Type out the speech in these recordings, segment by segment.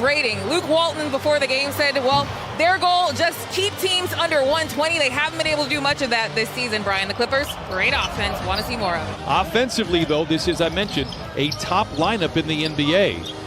rating. Luke Walton before the game said, well, their goal, just keep teams under 120. They haven't been able to do much of that this season, Brian. The Clippers, great offense. Want to see more of it. Offensively, though, this is, I mentioned, a top lineup in the NBA.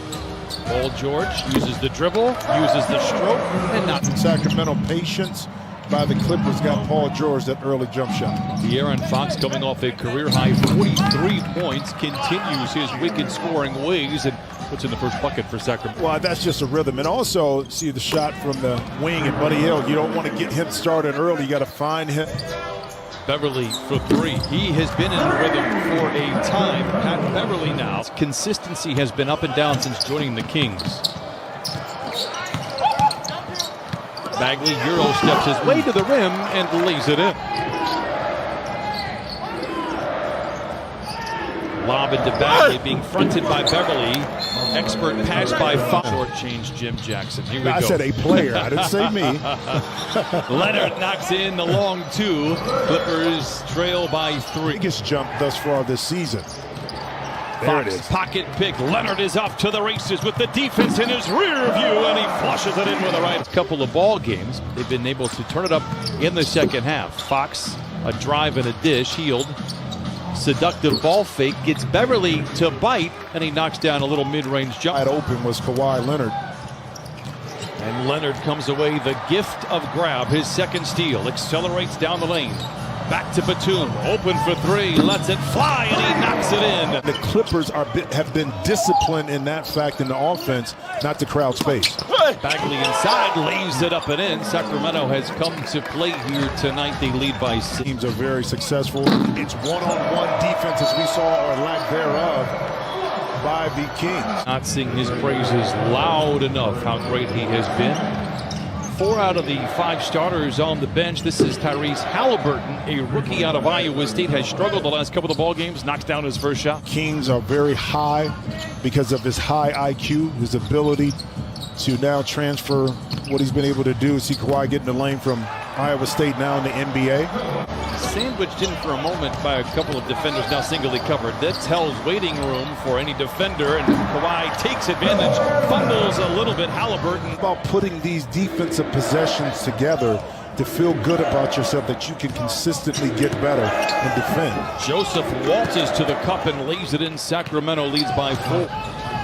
Paul George uses the dribble, uses the stroke, and not. Sacramento patience by the Clippers got Paul George that early jump shot. De'Aaron Fox, coming off a career-high 43 points, continues his wicked scoring ways and puts in the first bucket for Sacramento. Well, that's just a rhythm. And also, see the shot from the wing and Buddy Hield. You don't want to get him started early. You got to find him. Beverly for three. He has been in rhythm for a time. Pat Beverly now. Consistency has been up and down since joining the Kings. Bagley Euro steps his way to the rim and lays it in. Lob into Bagley, being fronted by Beverly. Expert pass by Fox. Short change Jim Jackson. Here we go. I said a player. I didn't say me. Leonard knocks in the long two. Clippers trail by three. Biggest jump thus far this season. There Fox, it is. pocket pick. Leonard is off to the races with the defense in his rear view, and he flushes it in with the right. Couple of ball games, they've been able to turn it up in the second half. Fox, a drive and a dish. Hield, seductive ball fake, gets Beverly to bite, and he knocks down a little mid-range jump. Wide open was Kawhi Leonard. And Leonard comes away the gift of grab, his second steal, accelerates down the lane. Back to Batum, open for three, lets it fly, and he knocks it in. The Clippers have been disciplined in that fact in the offense, not to crowd space. Bagley inside, lays it up and in. Sacramento has come to play here tonight. They lead by 6. Teams are very successful. It's one-on-one defense, as we saw, or lack thereof, by the Kings. Not sing his praises loud enough how great he has been. 4 out of the 5 starters on the bench. This is Tyrese Halliburton, a rookie out of Iowa State, has struggled the last couple of ball games, knocks down his first shot. Kings are very high because of his high IQ, his ability to now transfer what he's been able to do. See Kawhi get in the lane from Iowa State now in the NBA. Sandwiched in for a moment by a couple of defenders, now singly covered. That's Hell's waiting room for any defender, and Kawhi takes advantage, fumbles a little bit. Halliburton. About putting these defensive possessions together to feel good about yourself, that you can consistently get better and defend. Joseph waltzes to the cup and lays it in. Sacramento leads by 4.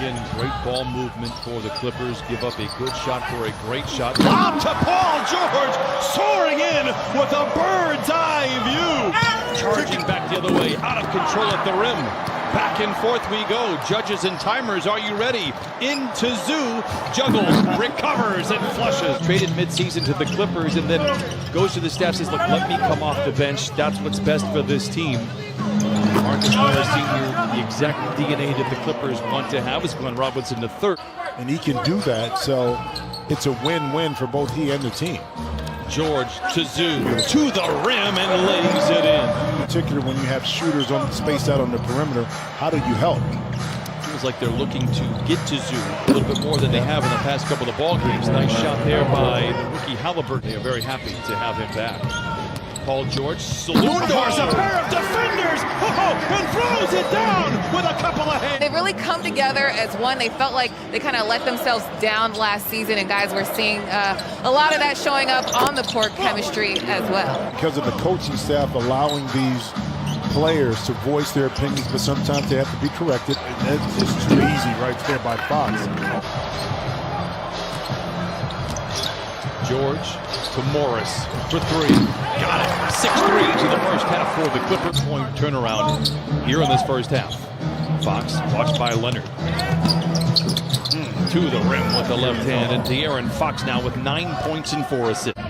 Again, great ball movement for the Clippers. Give up a good shot for a great shot. Lob to Paul George, soaring in with a bird's eye view. Charging back the other way, out of control at the rim. Back and forth we go. Judges and timers, are you ready? Into Zoo, juggles, recovers, and flushes. Traded midseason to the Clippers and then goes to the staff, says, look, let me come off the bench. That's what's best for this team. Marcus Morris Sr., the exact DNA that the Clippers want to have, is Glenn Robinson III. And he can do that, so it's a win-win for both he and the team. George to Zoo, to the rim, and lays it in. In particular, when you have shooters on spaced out on the perimeter, how do you help? Feels like they're looking to get to Zoo a little bit more than they have in the past couple of ball games. Nice shot there by the rookie Halliburton. They are very happy to have him back. Paul George salutes a pair of defenders, and throws it down with a couple of hands. They've really come together as one. They felt like they kind of let themselves down last season, and guys, we're seeing a lot of that showing up on the court chemistry as well. Because of the coaching staff allowing these players to voice their opinions, but sometimes they have to be corrected. And that's just too easy right there by Fox. George to Morris for 3. Got it. 6 threes in the first half for the Clippers. Point turnaround here in this first half. Fox watched by Leonard. To the rim with the left hand. And De'Aaron Fox now with 9 points and 4 assists.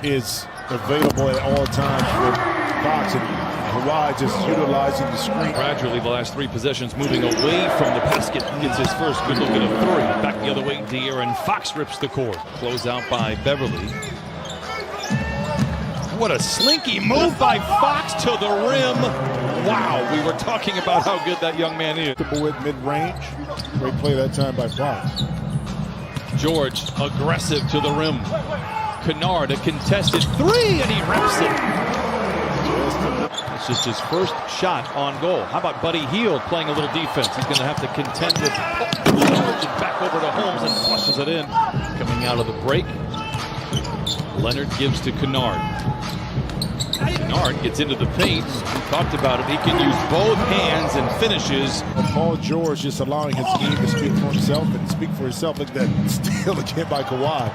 Is available at all times for Fox, and Kawhi just utilizing the screen. Gradually, the last 3 possessions moving away from the basket. Gets his first good look at a 3. Back the other way, De'Aaron Fox rips the court. Close out by Beverly. What a slinky move by Fox to the rim. Wow, we were talking about how good that young man is. At mid-range. Great play that time by Fox. George aggressive to the rim. Kennard, a contested 3, and he rips it. Just It's just his first shot on goal. How about Buddy Hield playing a little defense? He's going to have to contend with George and back over to Holmes and flushes it in. Coming out of the break, Leonard gives to Kennard. Kennard gets into the paint. We talked about it. He can use both hands and finishes. Paul George just allowing his game to speak for himself and speak for himself. Look at that steal again by Kawhi.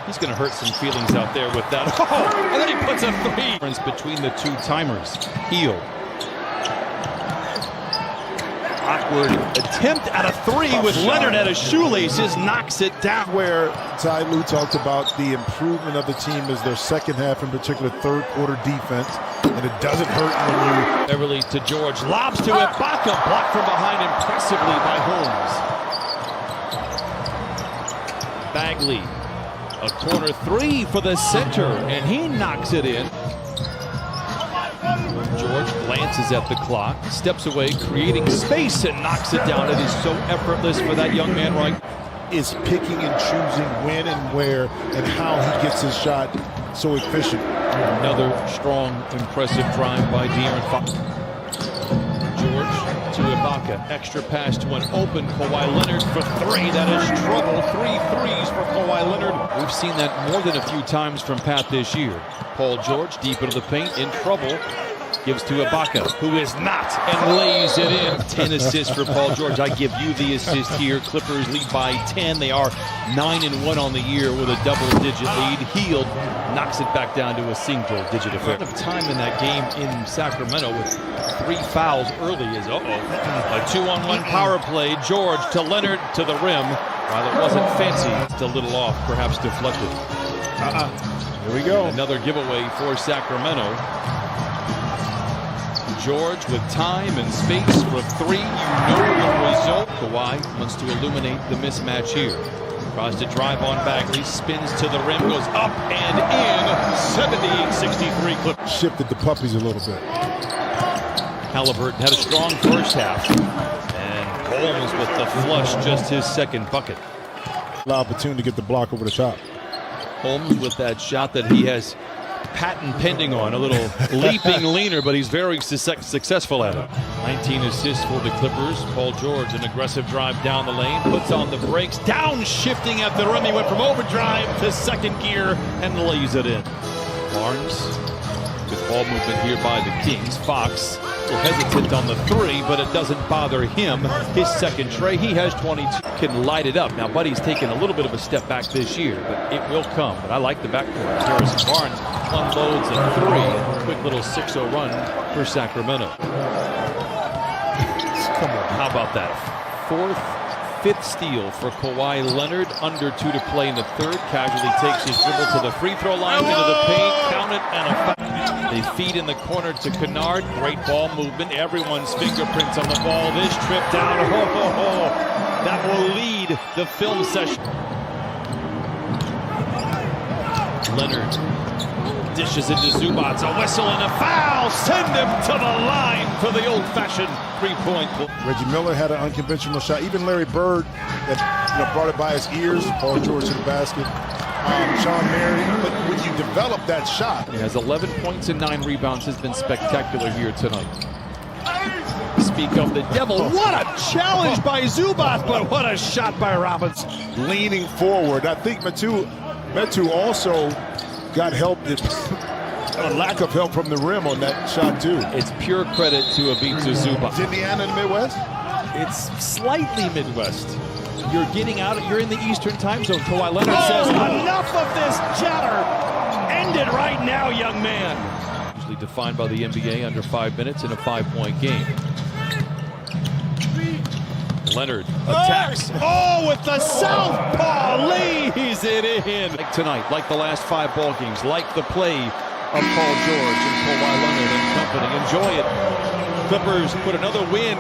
He's going to hurt some feelings out there with that. Oh, and then he puts a three. Difference between the two timers. Hield. Awkward attempt at a three with Leonard at his shoelaces, knocks it down. Where Ty Lue talked about the improvement of the team is their second half, in particular third quarter defense, and it doesn't hurt when you... Beverly to George, lobs to Ibaka, blocked from behind impressively by Holmes. Bagley, a corner three for the center, and he knocks it in. George glances at the clock, steps away, creating space, and knocks it down. It is so effortless for that young man, right? Is picking and choosing when and where and how he gets his shot so efficient. Another strong, impressive drive by De'Aaron Fox. George to Ibaka, extra pass to an open Kawhi Leonard for three. That is trouble. 3 threes for Kawhi Leonard. We've seen that more than a few times from Pat this year. Paul George deep into the paint, in trouble. Gives to Ibaka, who is not, and lays it in. 10 assists for Paul George. I give you the assist here. Clippers lead by 10. They are 9-1 on the year with a double-digit lead. Hield knocks it back down to a single-digit affair. A lot of time in that game in Sacramento with 3 fouls early is, a 2-on-1 power play. George to Leonard to the rim. While it wasn't fancy, it's a little off, perhaps deflected. Here we go. Another giveaway for Sacramento. George with time and space for three. You know the result. Kawhi wants to illuminate the mismatch here. Tries to drive on Bagley, spins to the rim, goes up and in. 78-63 Clippers. Shifted the puppies a little bit. Halliburton had a strong first half. And Holmes with the flush, just his second bucket. Opportunity to get the block over the top. Holmes with that shot that he has patent pending on, a little leaping leaner, but he's very successful at it. 19 assists for the Clippers. Paul George, an aggressive drive down the lane, puts on the brakes, downshifting at the rim. He went from overdrive to second gear and lays it in. Barnes, good ball movement here by the Kings. Fox, a little hesitant on the three, but it doesn't bother him. His second tray, he has 22. Can light it up. Now, Buddy's taken a little bit of a step back this year, but it will come. But I like the backcourt. Harrison Barnes unloads a three. Quick little 6-0 run for Sacramento. Come on. How about that? Fifth steal for Kawhi Leonard. Under 2 to play in the third. Casually takes his dribble to the free throw line, into the paint. Count it, and a foul. They feed in the corner to Kennard. Great ball movement. Everyone's fingerprints on the ball. This trip down. That will lead the film session. Leonard dishes into Zubac. A whistle and a foul. Send him to the line for the old-fashioned three-point. Reggie Miller had an unconventional shot. Even Larry Bird that brought it by his ears. Paul George to the basket. Sean Mary. But when you develop that shot. He has 11 points and 9 rebounds. Has been spectacular here tonight. Speak of the devil. What a challenge by Zubac, but what a shot by Robinson. Leaning forward. I think Metu also got help, a lack of help from the rim on that shot too. It's pure credit to Ivica Zubac. Is Indiana in the Midwest? It's slightly Midwest. You're getting out, you're in the Eastern time zone. Kawhi Leonard says, enough of this chatter. End it right now, young man. Usually defined by the NBA under 5 minutes in a 5-point game. Leonard attacks. Oh, with the southpaw, lays it in. Like tonight, like the last 5 ball games, like the play of Paul George and Kawhi Leonard and company. Enjoy it. Clippers put another win